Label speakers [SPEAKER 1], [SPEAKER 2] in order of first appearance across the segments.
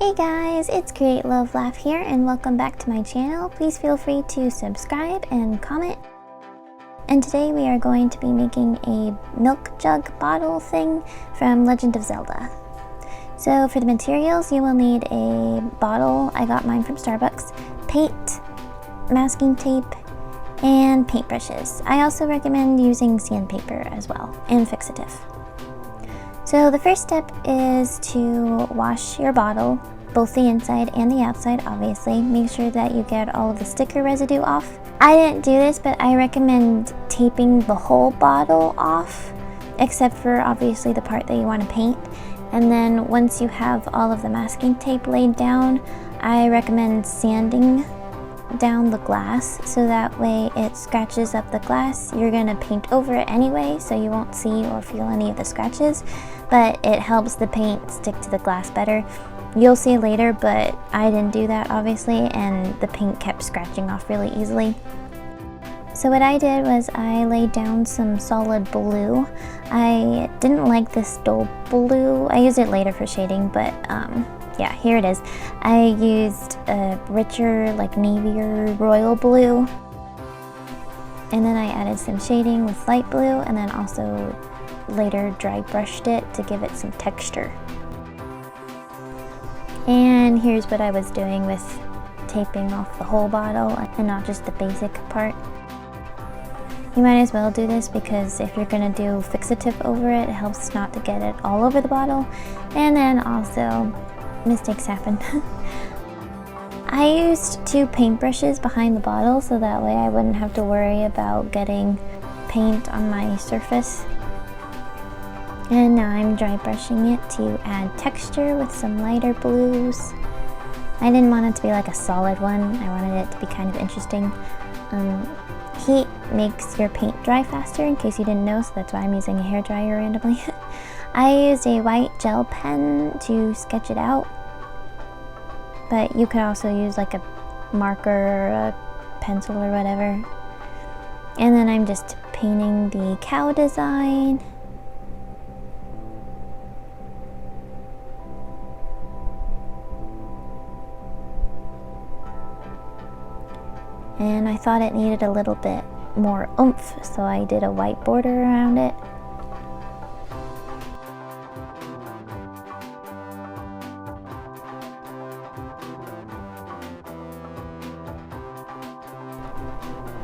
[SPEAKER 1] Hey guys, it's Create Love Laugh here and welcome back to my channel. Please feel free to subscribe and comment. And today we are going to be making a milk jug bottle thing from Legend of Zelda. So for the materials, you will need a bottle, I got mine from Starbucks, paint, masking tape, and paintbrushes. I also recommend using sandpaper as well, and fixative. So the first step is to wash your bottle, both the inside and the outside, obviously. Make sure that you get all of the sticker residue off. I didn't do this, but I recommend taping the whole bottle off, except for obviously the part that you want to paint. And then once you have all of the masking tape laid down, I recommend sanding down the glass so that way it scratches up the glass. You're gonna paint over it anyway, so you won't see or feel any of the scratches, but it helps the paint stick to the glass better. You'll see later, but I didn't do that obviously, and the paint kept scratching off really easily. So what I did was I laid down some solid blue. I didn't like this dull blue. I used it later for shading, but yeah, here it is. I used a richer, like navier royal blue. And then I added some shading with light blue, and then also later dry brushed it to give it some texture. And here's what I was doing with taping off the whole bottle and not just the basic part. You might as well do this because if you're gonna do fixative over it, it helps not to get it all over the bottle. And then also, mistakes happen. I used 2 paintbrushes behind the bottle so that way I wouldn't have to worry about getting paint on my surface. And now I'm dry brushing it to add texture with some lighter blues. I didn't want it to be like a solid one. I wanted it to be kind of interesting. Heat makes your paint dry faster, in case you didn't know, so that's why I'm using a hairdryer randomly. I used a white gel pen to sketch it out, but you could also use like a marker or a pencil or whatever. And then I'm just painting the cow design. And I thought it needed a little bit more oomph, so I did a white border around it.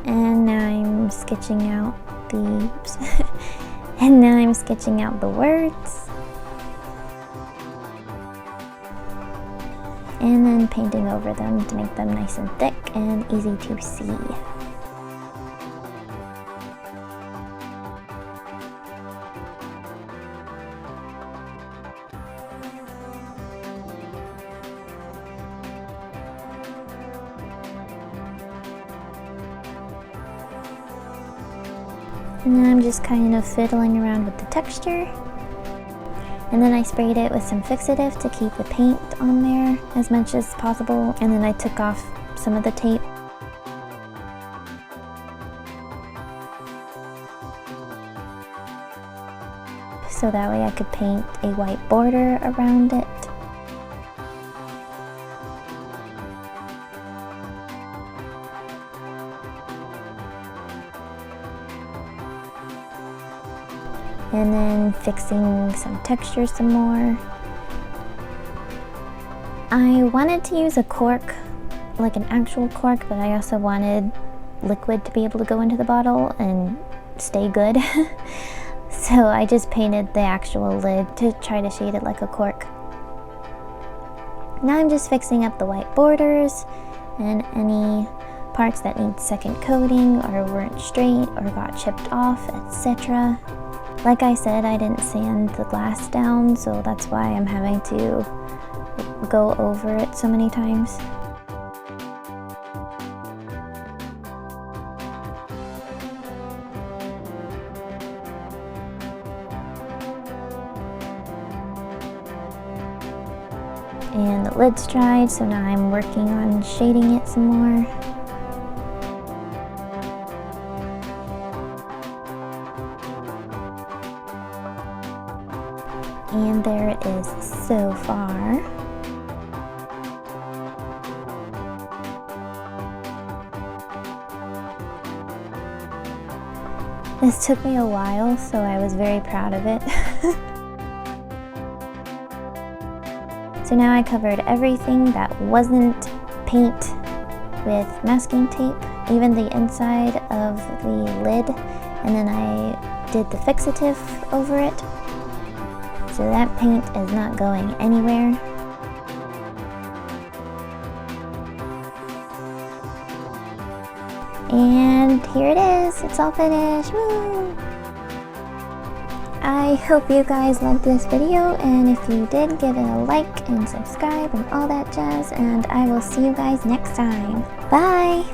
[SPEAKER 1] And now I'm sketching out the words. And then painting over them to make them nice and thick and easy to see. And then I'm just kind of fiddling around with the texture. And then I sprayed it with some fixative to keep the paint on there as much as possible. And then I took off some of the tape. So that way I could paint a white border around it. And then fixing some texture some more. I wanted to use a cork, like an actual cork, but I also wanted liquid to be able to go into the bottle and stay good. So I just painted the actual lid to try to shade it like a cork. Now I'm just fixing up the white borders and any parts that need second coating or weren't straight or got chipped off, etc. Like I said, I didn't sand the glass down, so that's why I'm having to go over it so many times. And the lid's dried, so now I'm working on shading it some more. And there it is so far. This took me a while, so I was very proud of it. So now I covered everything that wasn't paint with masking tape, even the inside of the lid, and then I did the fixative over it. So that paint is not going anywhere. And here it is, it's all finished. Woo! I hope you guys liked this video, and if you did, give it a like and subscribe and all that jazz, and I will see you guys next time. Bye!